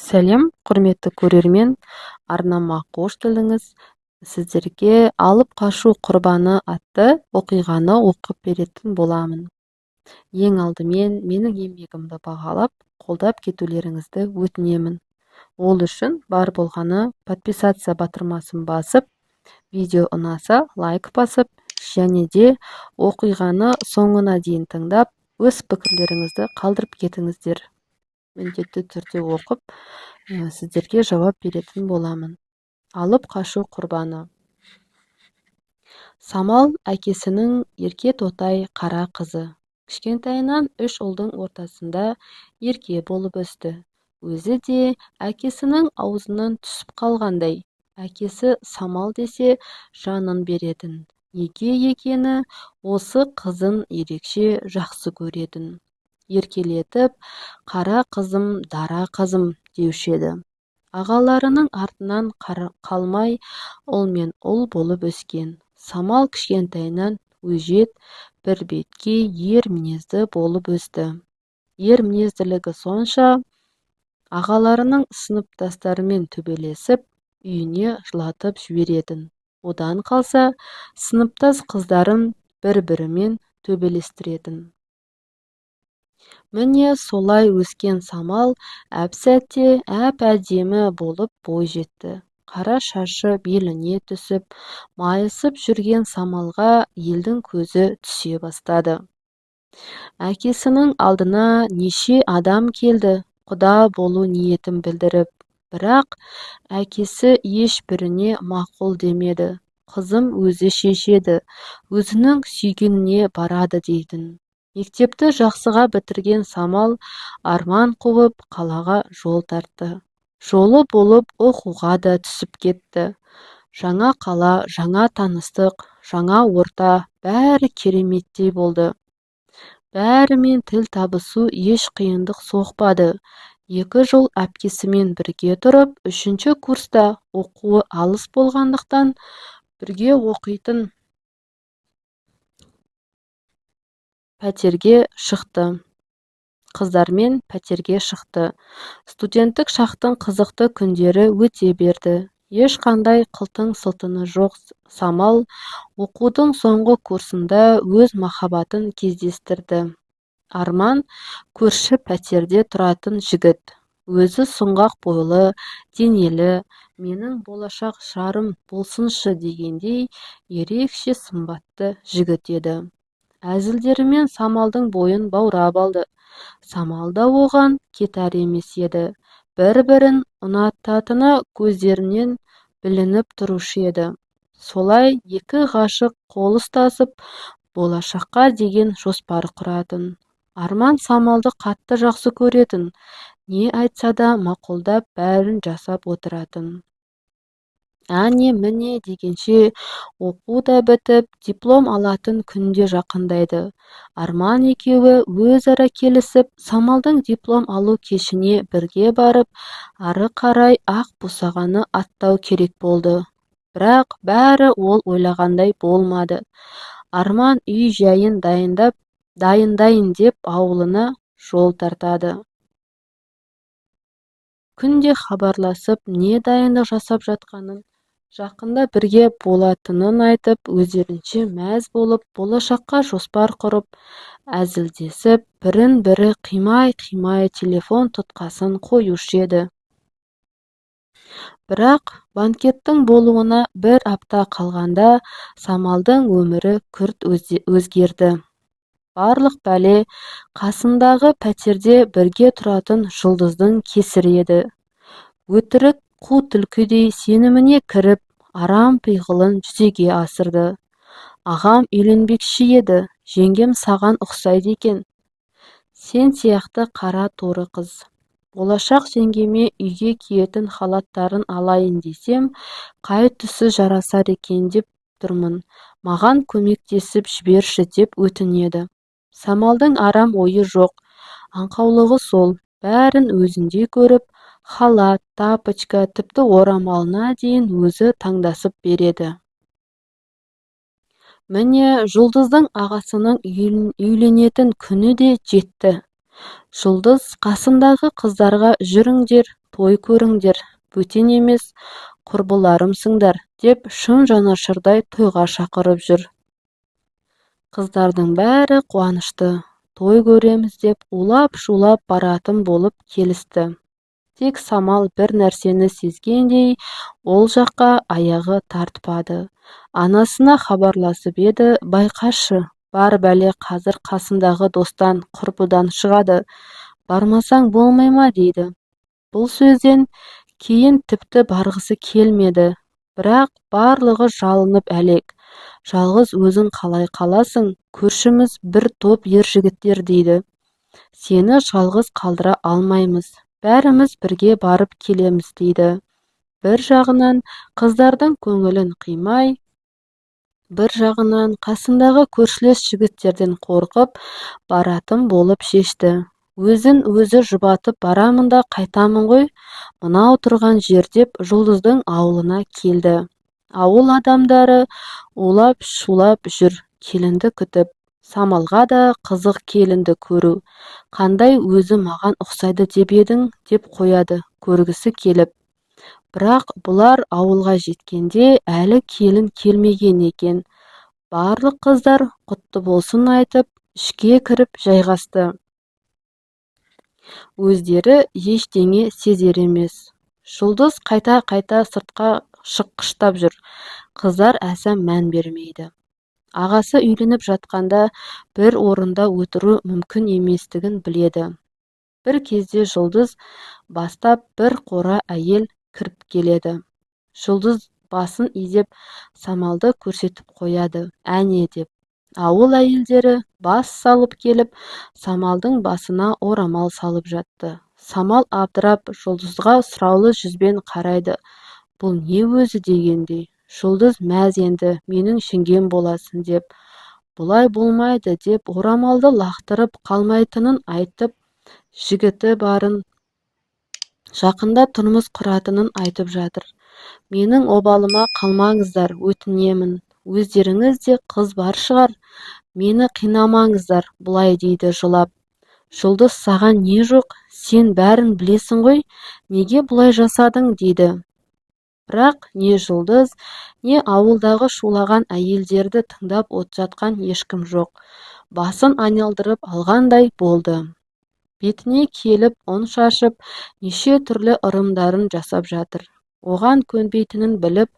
Сәлем, құрметті көрермен, арнама қош келдіңіз. Сіздерге алып қашу құрбаны атты оқиғаны оқып беретін боламын. Ең алдымен менің еңбегімді бағалап, қолдап кетулеріңізді өтінемін. Ол үшін бар болғаны подписация батырмасын басып, видео ұнаса лайк басып, және де оқиғаны соңына дейін тыңдап, өз пікірлеріңізді қалдырып кетіңіздер. Міндетті түрде оқып, сіздерге жауап беретін боламын. Алып қашу құрбаны. Самал әкесінің ерке тотай қара қызы. Кішкентайынан 3 ұлдың ортасында ерке болып өсті. Өзі де әкесінің аузынан түсіп қалғандай. Әкесі Самал десе жанын беретін. Неге екені осы қызын ерекше жақсы көретін. Еркелетіп, қара қызым, дара қызым деуші еді. Ағаларының артынан қалмай ұл мен ұл болып өскен. Самал кішкентайынан өжет, бірбетке ер мінезді болып өсті. Ер мінезділігі сонша, ағаларының сыныптастарымен төбелесіп, үйіне жылатып жіберетін. Одан қалса, сыныптас қыздарын бір-бірімен төбелестіретін. Міне солай өскен Самал әп-сәтте әп-әдемі болып бой жетті. Қара шашы беліне түсіп, майысып жүрген Самалға елдің көзі түсе бастады. Әкесінің алдына неше адам келді, құда болу ниетін білдіріп, бірақ әкесі ешбіріне мақұл демеді. Қызым өзі шешеді, өзінің сүйгеніне барады дейтін. Мектепті жақсыға бітірген Самал арман қуып қалаға жол тартты. Жолы болып оқуға да түсіп кетті. Жаңа қала, жаңа таныстық, жаңа орта, бәрі кереметтей болды. Бәрімен тіл табысу еш қиындық соқпады. 2 жыл әпкесімен бірге тұрып, 3-ші курста оқуы алыс болғандықтан бірге оқитын пәтерге шықты. Қыздармен пәтерге шықты. Студенттік шақтың қызықты күндері өте берді. Ешқандай қылтың-сылтыны жоқ Самал оқудың соңғы курсында өз махаббатын кездестірді. Арман көрші пәтерде тұратын жігіт. Өзі сұңғақ бойлы, денелі, менің болашақ жарым болсыншы дегендей ерекше сымбатты жігіт еді. Әзілдерімен Самалдың бойын баурап алды. Самал да оған кетар емес еді. Бір-бірін ұнататыны көздерінен білініп тұрушы еді. Солай 2 ғашық қол ұстасып, болашаққа деген жоспар құратын. Арман Самалды қатты жақсы көретін. Не айтса да мақұлдап бәрін жасап отыратын. Әне-міне дегенше оқу да бітіп, диплом алатын күнде жақындайды. Арман екеуі өзара келісіп, Самалдың диплом алу кешіне бірге барып, ары қарай ақ босағаны аттау керек болды. Бірақ бәрі ол ойлағандай болмады. Арман үй жайын дайындайын деп ауылына жол тартады. Күнде хабарласып, не дайындық жасап жатқанын, жақында бірге болатынын айтып, өздерінше мәз болып, болашаққа жоспар құрып, әзілдесіп, бірін-бірі қимай-қимай телефон тұтқасын қоюшы еді. Бірақ банкеттің болуына 1 апта қалғанда Самалдың өмірі күрт өзгерді. Барлық бәле қасындағы пәтерде бірге тұратын Жұлдыздың кесірі еді. Өтірік қу түлкідей сеніміне кіріп, арам пиғылын жүзеге асырды. Ағам үйленбекші еді, жеңгем саған ұқсайды екен. Сен сияқты қара торы қыз. Болашақ жеңгеме үйге киетін халаттарын алайын десем, қай түсі жарасар екен деп тұрмын. Маған көмектесіп жіберші деп өтінеді. Самалдың арам ойы жоқ, аңқаулығы сол, бәрін өзінде көріп, халат, тапочка, тіпті орамалына дейін өзі таңдасып береді. Міне Жұлдыздың ағасының үйленетін күні де жетті. Жұлдыз қасындағы қыздарға жүріңдер, той көріңдер, бөтен емес, құрбыларымсыңдар, деп шын жанашырдай тойға шақырып жүр. Қыздардың бәрі қуанышты, той көреміз деп улап-шулап баратын болып келісті. Тек Самал бір нәрсені сезгендей, ол жаққа аяғы тартпады. Анасына хабарласып еді, байқашы, бар бәле қазір қасындағы достан, құрбыдан шығады. Бармасаң болмай ма дейді. Бұл сөзден кейін тіпті барғысы келмеді. Бірақ барлығы жалынып әлек. Жалғыз өзің қалай қаласың, көршіміз бір топ ер жігіттер дейді. Сені жалғыз қалдыра алмаймыз, бәріміз бірге барып келеміз дейді. Бір жағынан қыздардың көңілін қимай, бір жағынан қасындағы көршілес жігіттерден қорқып баратын болып шешті. Өзін өзі жұбатып барамын да қайтамын ғой, мынау тұрған жер деп Жұлдыздың ауылына келді. Ауыл адамдары улап-шулап жүр, келінді күтіп. Самалға да қызық келінді көру. Қандай өзі маған ұқсайды деп едің, деп қояды, көргісі келіп. Бірақ бұлар ауылға жеткенде әлі келін келмеген екен. Барлық қыздар құтты болсын айтып, ішке кіріп жайғасты. Өздері ештеңе сезер емес. Жұлдыз қайта-қайта сыртқа шыққыштап жүр. Қыздар аса мән бермейді. Ағасы үйленіп жатқанда бір орында отыру мүмкін еместігін біледі. Бір кезде Жұлдыз бастап бір қора әйел кіріп келеді. Жұлдыз басын изеп Самалды көрсетіп қояды, әне деп. Ауыл әйелдері бас салып келіп, Самалдың басына орамал салып жатты. Самал абдырап Жұлдызға сұраулы жүзбен қарайды. Бұл не өзі дегендей. Жұлдыз мәз енді, менің шеңгем боласын деп. Бұлай болмайды деп орамалды лақтырып қалмайтынын айтып, жігіті барын, жақында тұрмыс құратынын айтып жатыр. Менің обалыма қалмаңыздар, өтінемін. Өздеріңіз де қыз бар шығар. Мені қинамаңыздар, бұлай дейді жылап. Жұлдыз, саған не жоқ, сен бәрін білесің ғой, неге бұлай жасадың дейді. Бірақ не Жұлдыз, не ауылдағы шулаған әйелдерді тыңдап от жатқан ешкім жоқ. Басын айналдырып алғандай болды. Бетіне келіп ұн шашып, неше түрлі ырымдарын жасап жатыр. Оған көнбейтінін біліп,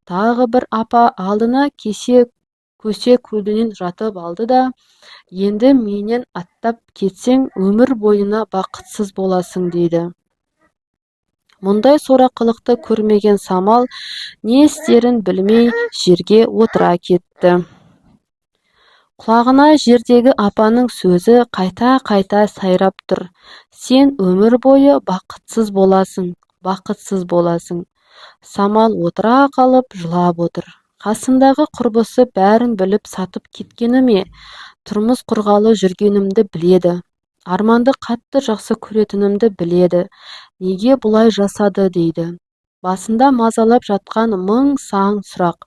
тағы бір апа алдына көсе көлденең жатып алды да, енді менен аттап кетсең, өмір бойына бақытсыз боласың дейді. Мұндай сорақылықты көрмеген Самал не істерін білмей жерге отыра кетті. Құлағына жердегі апаның сөзі қайта-қайта сайрап тұр. Сен өмір бойы бақытсыз боласың, бақытсыз боласың. Самал отыра қалып жылап отыр. Қасындағы құрбысы бәрін біліп сатып кеткені ме? Тұрмыс құрғалы жүргенімді біледі. Арманды қатты жақсы көретінімді біледі. Неге бұлай жасады дейді. Басында мазалап жатқан мың сан сұрақ.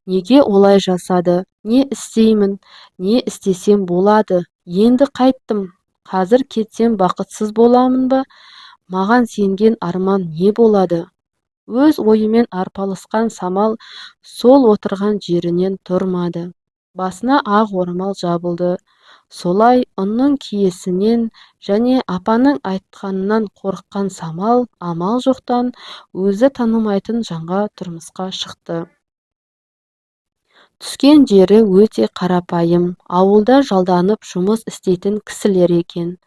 Неге олай жасады? Не істеймін? Не істесем болады? Енді қайттым. Қазір кетсем бақытсыз боламын ба? Маған сенген арман не болады? Өз ойымен арпалысқан Самал сол отырған жерінен тұрмады. Басына ақ орамал жабылды. Солай ұнның киесінен және апаның айтқанынан қорыққан Самал амал жоқтан өзі танымайтын жаңа тұрмысқа шықты. Түскен жері өте қарапайым, ауылда жалданып жұмыс істейтін кісілер екен.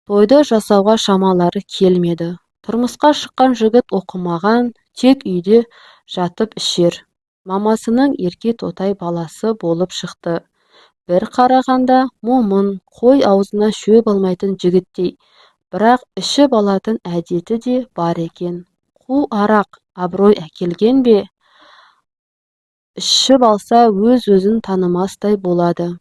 Тойды жасауға шамалары келмеді. Тұрмысқа шыққан жігіт оқымаған, тек үйде жатып ішер. Мамасының ерке тотай баласы болып шықты. Бір қарағанда момын, қой аузына шөп алмайтын жігіттей, бірақ ішіп алатын әдеті де бар екен. Қу арақ абырой әкелген бе? Ішіп алса өз-өзін танымастай болады.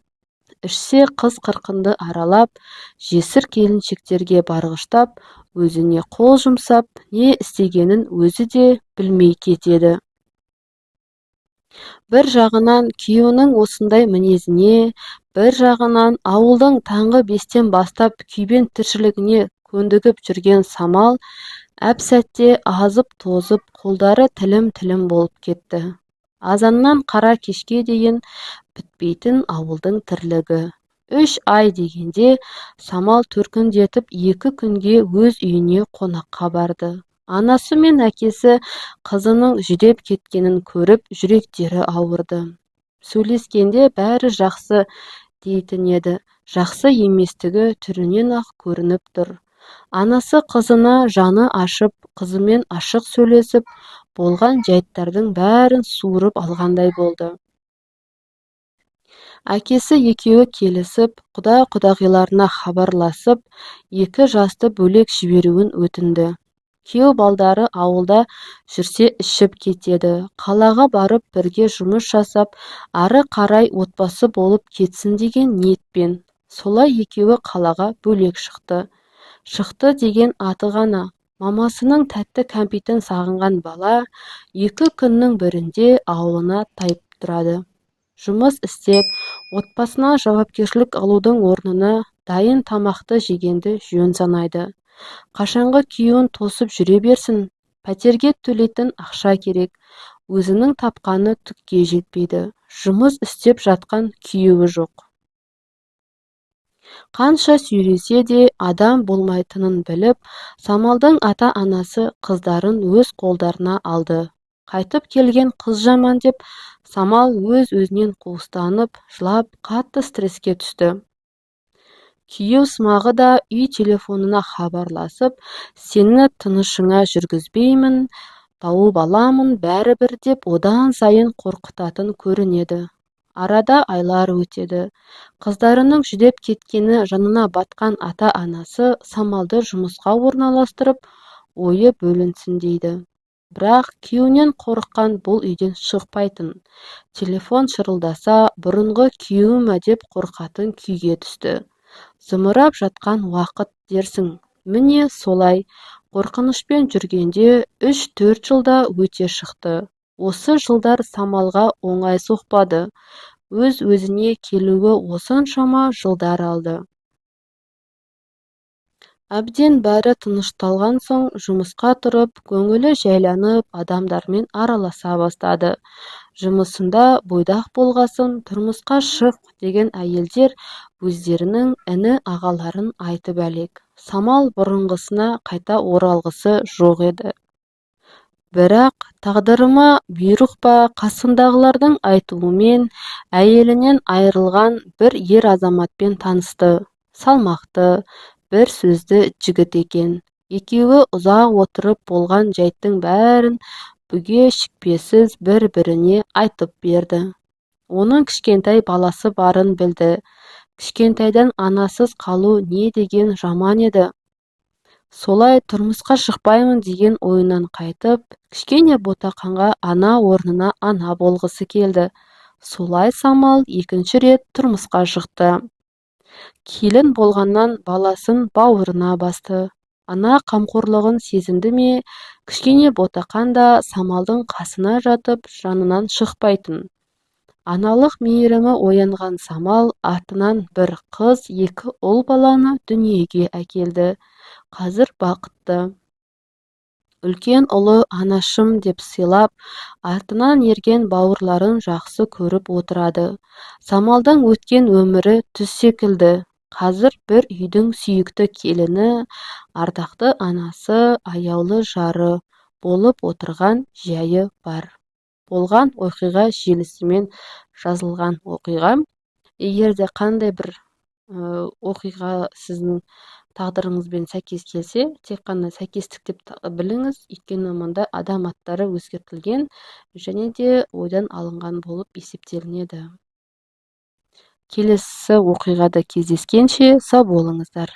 Ішсе қыз қырқынды аралап, жесір келіншектерге барғыштап, өзіне қол жұмсап, не істегенін өзі де білмей кетеді. Бір жағынан күйеуінің осындай мінезіне, бір жағынан ауылдың таңғы 5-тен бастап күйбең тіршілігіне көндігіп жүрген Самал әп-сәтте азып-тозып, қолдары тілім-тілім болып кетті. Азаннан қара кешке дейін бітпейтін ауылдың тірлігі. 3 ай дегенде Самал төркіндетіп 2 күнге өз үйіне қонаққа барды. Анасы мен әкесі қызының жүдеп кеткенін көріп, жүректері ауырды. Сөйлескенде бәрі жақсы дейтін еді. Жақсы еместігі түрінен-ақ көрініп тұр. Анасы қызына жаны ашып, қызымен ашық сөйлесіп, болған жайттардың бәрін суырып алғандай болды. Әкесі екеуі келісіп, құда-құдағиларына хабарласып, 2 жасты бөлек жіберуін өтінді. Күйеу балдары ауылда жүрсе ішіп кетеді. Қалаға барып бірге жұмыс жасап, ары қарай отбасы болып кетсін деген ниетпен. Солай екеуі қалаға бөлек шықты. Шықты деген аты ғана. Мамасының тәтті кәмпитін сағынған бала 2 күннің бірінде ауылына тайып тұрады. Жұмыс істеп, отбасына жауапкершілік алудың орнына дайын тамақты жегенді жөн санайды. Қашанғы күйеуін тосып жүре берсін, пәтерге төлейтін ақша керек. Өзінің тапқаны түкке жетпейді. Жұмыс істеп жатқан күйеуі жоқ. Қанша сүйресе де адам болмайтынын біліп, Самалдың ата-анасы қыздарын өз қолдарына алды. Қайтып келген қыз жаман деп, Самал өз-өзінен қуыстанып, жылап, қатты стресске түсті. Күйеу Смағы да үй телефонына хабарласып, сені тынышыңа жүргізбеймін, тауып аламын бәрібір деп одан сайын қорқытатын көрінеді. Арада айлар өтеді. Қыздарының жүдеп кеткені жанына батқан ата-анасы Самалды жұмысқа орналастырып, ойы бөлінсін дейді. Бірақ күйеуінен қорыққан бұл үйден шықпайтын. Телефон шырылдаса, бұрынғы күйеуі деп қорқатын күйге түсті. Зымырап жатқан уақыт дерсің. Міне солай, қорқынышпен жүргенде 3-4 жылда өте шықты. Осы жылдар Самалға оңай соқпады. Өз-өзіне келуі осыншама жылдар алды. Әбден бәрі тынышталған соң жұмысқа тұрып, көңілі жайланып, адамдармен араласа бастады. Жұмысында бойдақ болғасын, тұрмысқа шық деген әйелдер өздерінің іні ағаларын айтып әлек. Самал бұрынғысына қайта оралғысы жоқ еді. Бірақ тағдырыма бұйрық па қасындағылардың айтуымен әйелінен айырылған бір ер азаматпен танысты. Салмақты, бір сөзді жігіт екен. Екеуі ұзақ отырып болған жайттың бәрін бүге шікпесіз бір-біріне айтып берді. Оның кішкентай баласы барын білді. Кішкентайдан анасыз қалу не деген жаман еді. Солай тұрмысқа шықпаймын деген ойынан қайтып, кішкене ботақанға ана орнына ана болғысы келді. Солай Самал 2-ші рет тұрмысқа шықты. Келін болғаннан баласын бауырына басты. Ана қамқорлығын сезінді ме, кішкене ботақан да Самалдың қасына жатып, жанынан шықпайтын. Аналық мейірімі оянған Самал артынан бір қыз, 2 ұл баланы дүниеге әкелді. Қазір бақытты. Үлкен ұлы анашым деп сыйлап, артынан ерген бауырларын жақсы көріп отырады. Самалдың өткен өмірі түс секілді. Қазір бір үйдің сүйікті келіні, ардақты анасы, аяулы жары болып отырған жайы бар. Болған оқиға желісімен жазылған оқиға. Егер де қандай бір оқиға сіздің тағдырыңызбен сәйкес келсе, тек қана сәйкестік деп біліңіз, өйткені мұнда адам аттары өзгертілген және де ойдан алынған болып есептелінеді. Келесі оқиғада кездескенше сау болыңыздар.